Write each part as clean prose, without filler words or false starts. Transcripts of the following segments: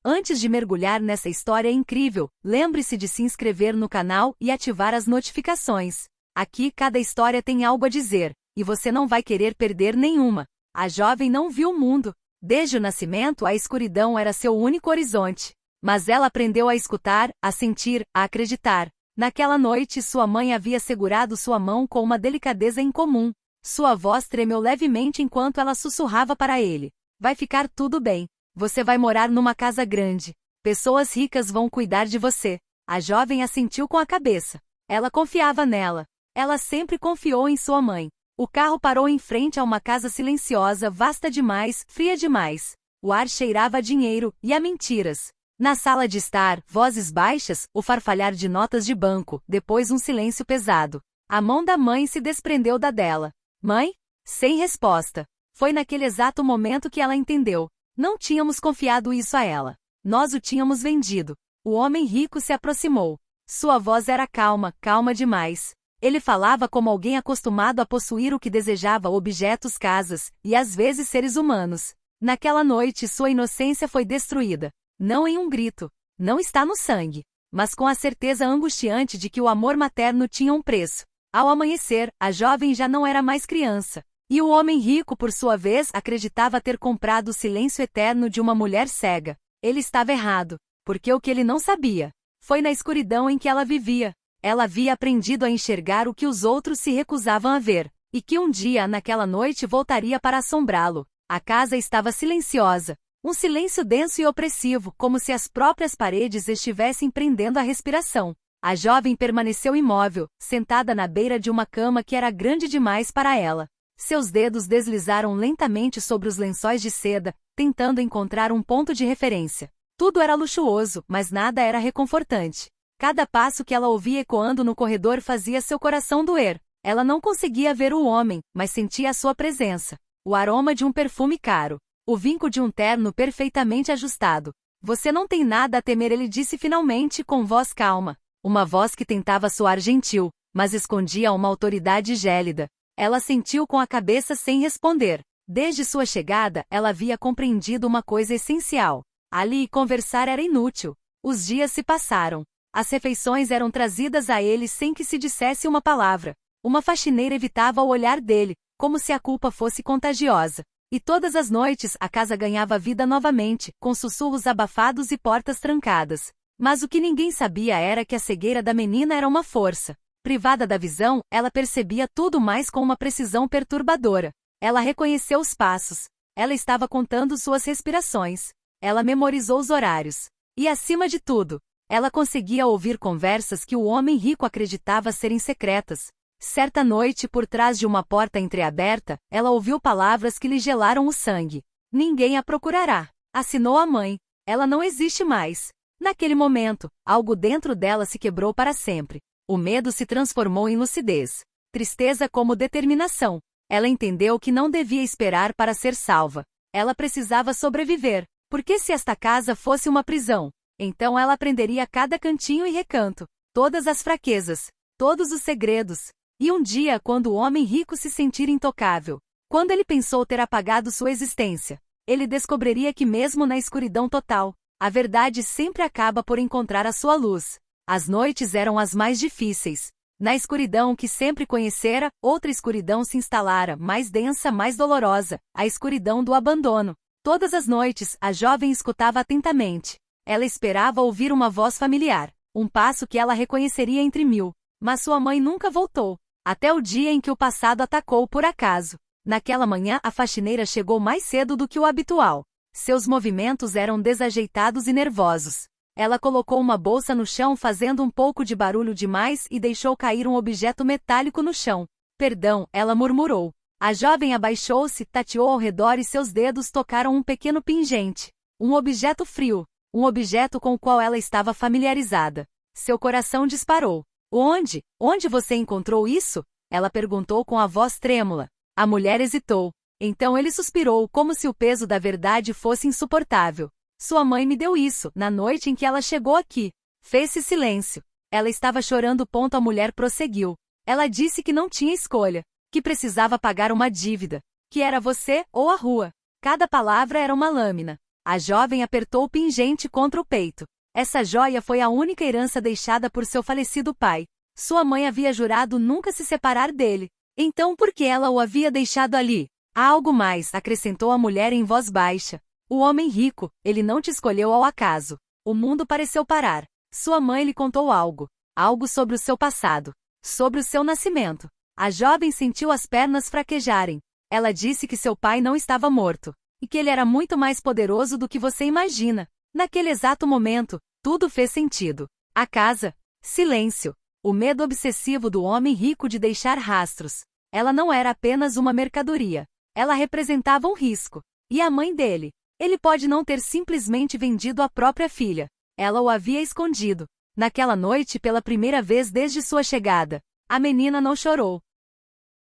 Antes de mergulhar nessa história incrível, lembre-se de se inscrever no canal e ativar as notificações. Aqui cada história tem algo a dizer, e você não vai querer perder nenhuma. A jovem não viu o mundo. Desde o nascimento, a escuridão era seu único horizonte. Mas ela aprendeu a escutar, a sentir, a acreditar. Naquela noite, sua mãe havia segurado sua mão com uma delicadeza incomum. Sua voz tremeu levemente enquanto ela sussurrava para ele: "Vai ficar tudo bem. Você vai morar numa casa grande. Pessoas ricas vão cuidar de você." A jovem assentiu com a cabeça. Ela confiava nela. Ela sempre confiou em sua mãe. O carro parou em frente a uma casa silenciosa, vasta demais, fria demais. O ar cheirava a dinheiro e a mentiras. Na sala de estar, vozes baixas, o farfalhar de notas de banco, depois um silêncio pesado. A mão da mãe se desprendeu da dela. "Mãe?" Sem resposta. Foi naquele exato momento que ela entendeu. Não tínhamos confiado isso a ela. Nós o tínhamos vendido. O homem rico se aproximou. Sua voz era calma, calma demais. Ele falava como alguém acostumado a possuir o que desejava: objetos, casas, e às vezes seres humanos. Naquela noite sua inocência foi destruída. Não em um grito. Não está no sangue. Mas com a certeza angustiante de que o amor materno tinha um preço. Ao amanhecer, a jovem já não era mais criança. E o homem rico, por sua vez, acreditava ter comprado o silêncio eterno de uma mulher cega. Ele estava errado. Porque o que ele não sabia foi na escuridão em que ela vivia. Ela havia aprendido a enxergar o que os outros se recusavam a ver. E que um dia, naquela noite, voltaria para assombrá-lo. A casa estava silenciosa. Um silêncio denso e opressivo, como se as próprias paredes estivessem prendendo a respiração. A jovem permaneceu imóvel, sentada na beira de uma cama que era grande demais para ela. Seus dedos deslizaram lentamente sobre os lençóis de seda, tentando encontrar um ponto de referência. Tudo era luxuoso, mas nada era reconfortante. Cada passo que ela ouvia ecoando no corredor fazia seu coração doer. Ela não conseguia ver o homem, mas sentia a sua presença. O aroma de um perfume caro. O vinco de um terno perfeitamente ajustado. "Você não tem nada a temer", ele disse finalmente com voz calma. Uma voz que tentava soar gentil, mas escondia uma autoridade gélida. Ela sentiu com a cabeça sem responder. Desde sua chegada, ela havia compreendido uma coisa essencial. Ali, conversar era inútil. Os dias se passaram. As refeições eram trazidas a ele sem que se dissesse uma palavra. Uma faxineira evitava o olhar dele, como se a culpa fosse contagiosa. E todas as noites a casa ganhava vida novamente, com sussurros abafados e portas trancadas. Mas o que ninguém sabia era que a cegueira da menina era uma força. Privada da visão, ela percebia tudo mais com uma precisão perturbadora. Ela reconheceu os passos. Ela estava contando suas respirações. Ela memorizou os horários. E acima de tudo, ela conseguia ouvir conversas que o homem rico acreditava serem secretas. Certa noite, por trás de uma porta entreaberta, ela ouviu palavras que lhe gelaram o sangue. "Ninguém a procurará", assinou a mãe. "Ela não existe mais." Naquele momento, algo dentro dela se quebrou para sempre. O medo se transformou em lucidez. Tristeza como determinação. Ela entendeu que não devia esperar para ser salva. Ela precisava sobreviver. Porque se esta casa fosse uma prisão, então ela aprenderia cada cantinho e recanto, todas as fraquezas, todos os segredos. E um dia, quando o homem rico se sentir intocável, quando ele pensou ter apagado sua existência, ele descobriria que mesmo na escuridão total, a verdade sempre acaba por encontrar a sua luz. As noites eram as mais difíceis. Na escuridão que sempre conhecera, outra escuridão se instalara, mais densa, mais dolorosa, a escuridão do abandono. Todas as noites, a jovem escutava atentamente. Ela esperava ouvir uma voz familiar, um passo que ela reconheceria entre mil. Mas sua mãe nunca voltou. Até o dia em que o passado atacou por acaso. Naquela manhã, a faxineira chegou mais cedo do que o habitual. Seus movimentos eram desajeitados e nervosos. Ela colocou uma bolsa no chão fazendo um pouco de barulho demais e deixou cair um objeto metálico no chão. "Perdão", ela murmurou. A jovem abaixou-se, tateou ao redor e seus dedos tocaram um pequeno pingente. Um objeto frio. Um objeto com o qual ela estava familiarizada. Seu coração disparou. "Onde? Onde você encontrou isso?" ela perguntou com a voz trêmula. A mulher hesitou. Então ele suspirou, como se o peso da verdade fosse insuportável. "Sua mãe me deu isso, na noite em que ela chegou aqui." Fez-se silêncio. Ela estava chorando. A mulher prosseguiu. "Ela disse que não tinha escolha, que precisava pagar uma dívida, que era você ou a rua." Cada palavra era uma lâmina. A jovem apertou o pingente contra o peito. Essa joia foi a única herança deixada por seu falecido pai. Sua mãe havia jurado nunca se separar dele. Então por que ela o havia deixado ali? Há algo mais, acrescentou a mulher em voz baixa. O homem rico, ele não te escolheu ao acaso. O mundo pareceu parar. Sua mãe lhe contou algo. Algo sobre o seu passado. Sobre o seu nascimento. A jovem sentiu as pernas fraquejarem. Ela disse que seu pai não estava morto. E que ele era muito mais poderoso do que você imagina. Naquele exato momento, tudo fez sentido. A casa. Silêncio. O medo obsessivo do homem rico de deixar rastros. Ela não era apenas uma mercadoria. Ela representava um risco. E a mãe dele? Ele pode não ter simplesmente vendido a própria filha. Ela o havia escondido. Naquela noite, pela primeira vez desde sua chegada, a menina não chorou.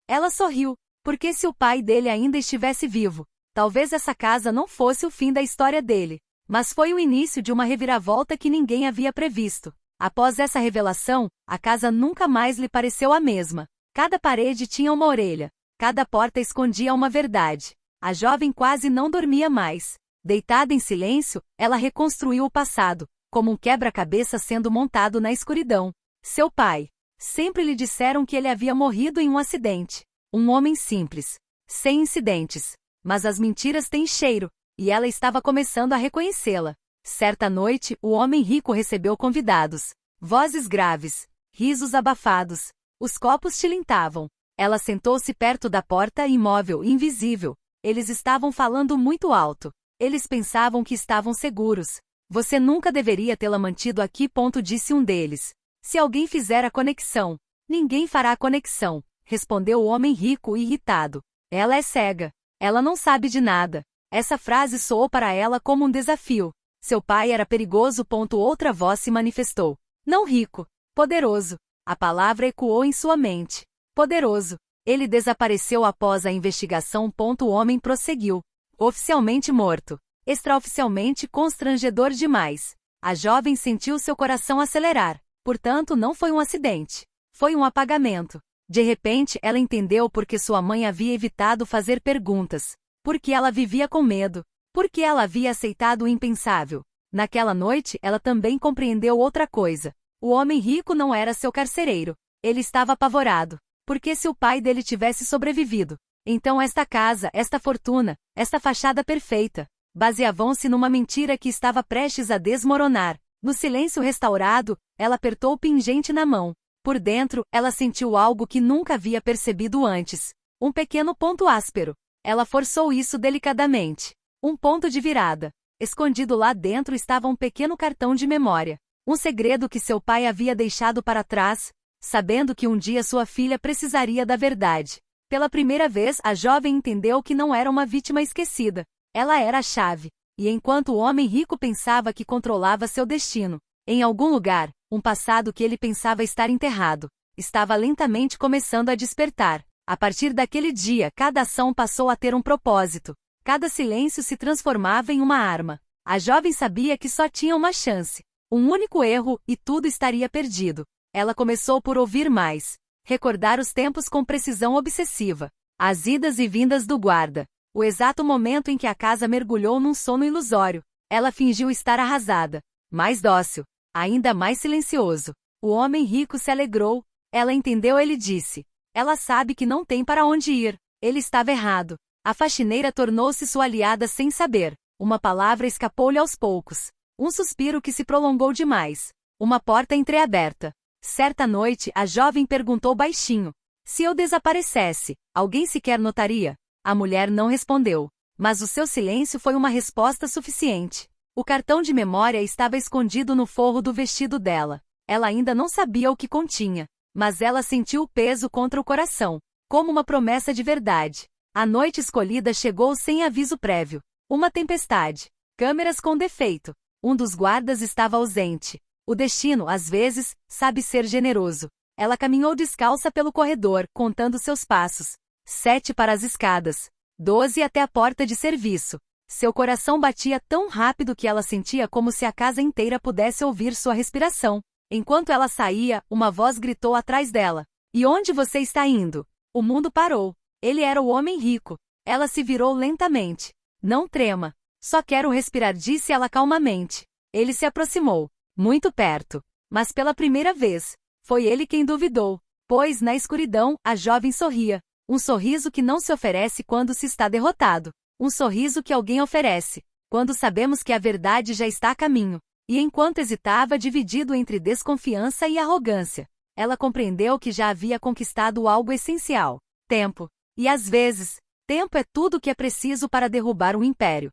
Ela sorriu, porque se o pai dele ainda estivesse vivo, talvez essa casa não fosse o fim da história dele. Mas foi o início de uma reviravolta que ninguém havia previsto. Após essa revelação, a casa nunca mais lhe pareceu a mesma. Cada parede tinha uma orelha. Cada porta escondia uma verdade. A jovem quase não dormia mais. Deitada em silêncio, ela reconstruiu o passado, como um quebra-cabeça sendo montado na escuridão. Seu pai. Sempre lhe disseram que ele havia morrido em um acidente. Um homem simples. Sem incidentes. Mas as mentiras têm cheiro, e ela estava começando a reconhecê-la. Certa noite, o homem rico recebeu convidados. Vozes graves. Risos abafados. Os copos tilintavam. Ela sentou-se perto da porta imóvel, invisível. Eles estavam falando muito alto. Eles pensavam que estavam seguros. Você nunca deveria tê-la mantido aqui. Disse um deles. Se alguém fizer a conexão, ninguém fará a conexão, respondeu o homem rico irritado. Ela é cega. Ela não sabe de nada. Essa frase soou para ela como um desafio. Seu pai era perigoso. Outra voz se manifestou. Não rico. Poderoso. A palavra ecoou em sua mente. Poderoso. Ele desapareceu após a investigação. O homem prosseguiu. Oficialmente morto. Extraoficialmente constrangedor demais. A jovem sentiu seu coração acelerar. Portanto, não foi um acidente. Foi um apagamento. De repente, ela entendeu por que sua mãe havia evitado fazer perguntas. Por que ela vivia com medo. Por que ela havia aceitado o impensável. Naquela noite, ela também compreendeu outra coisa. O homem rico não era seu carcereiro. Ele estava apavorado. Porque se o pai dele tivesse sobrevivido, então esta casa, esta fortuna, esta fachada perfeita, baseavam-se numa mentira que estava prestes a desmoronar. No silêncio restaurado, ela apertou o pingente na mão. Por dentro, ela sentiu algo que nunca havia percebido antes. Um pequeno ponto áspero. Ela forçou isso delicadamente. Um ponto de virada. Escondido lá dentro estava um pequeno cartão de memória. Um segredo que seu pai havia deixado para trás, sabendo que um dia sua filha precisaria da verdade. Pela primeira vez, a jovem entendeu que não era uma vítima esquecida. Ela era a chave. E enquanto o homem rico pensava que controlava seu destino, em algum lugar, um passado que ele pensava estar enterrado, estava lentamente começando a despertar. A partir daquele dia, cada ação passou a ter um propósito. Cada silêncio se transformava em uma arma. A jovem sabia que só tinha uma chance. Um único erro, e tudo estaria perdido. Ela começou por ouvir mais. Recordar os tempos com precisão obsessiva. As idas e vindas do guarda. O exato momento em que a casa mergulhou num sono ilusório. Ela fingiu estar arrasada. Mais dócil. Ainda mais silencioso. O homem rico se alegrou. Ela entendeu. Ele disse. Ela sabe que não tem para onde ir. Ele estava errado. A faxineira tornou-se sua aliada sem saber. Uma palavra escapou-lhe aos poucos. Um suspiro que se prolongou demais. Uma porta entreaberta. Certa noite, a jovem perguntou baixinho. Se eu desaparecesse, alguém sequer notaria? A mulher não respondeu. Mas o seu silêncio foi uma resposta suficiente. O cartão de memória estava escondido no forro do vestido dela. Ela ainda não sabia o que continha. Mas ela sentiu o peso contra o coração. Como uma promessa de verdade. A noite escolhida chegou sem aviso prévio. Uma tempestade. Câmeras com defeito. Um dos guardas estava ausente. O destino, às vezes, sabe ser generoso. Ela caminhou descalça pelo corredor, contando seus passos. 7 para as escadas. 12 até a porta de serviço. Seu coração batia tão rápido que ela sentia como se a casa inteira pudesse ouvir sua respiração. Enquanto ela saía, uma voz gritou atrás dela. E onde você está indo? O mundo parou. Ele era o homem rico. Ela se virou lentamente. Não trema. Só quero respirar, disse ela calmamente. Ele se aproximou, muito perto. Mas pela primeira vez, foi ele quem duvidou. Pois, na escuridão, a jovem sorria. Um sorriso que não se oferece quando se está derrotado. Um sorriso que alguém oferece quando sabemos que a verdade já está a caminho. E enquanto hesitava, dividido entre desconfiança e arrogância, ela compreendeu que já havia conquistado algo essencial: tempo. E às vezes, tempo é tudo o que é preciso para derrubar um império.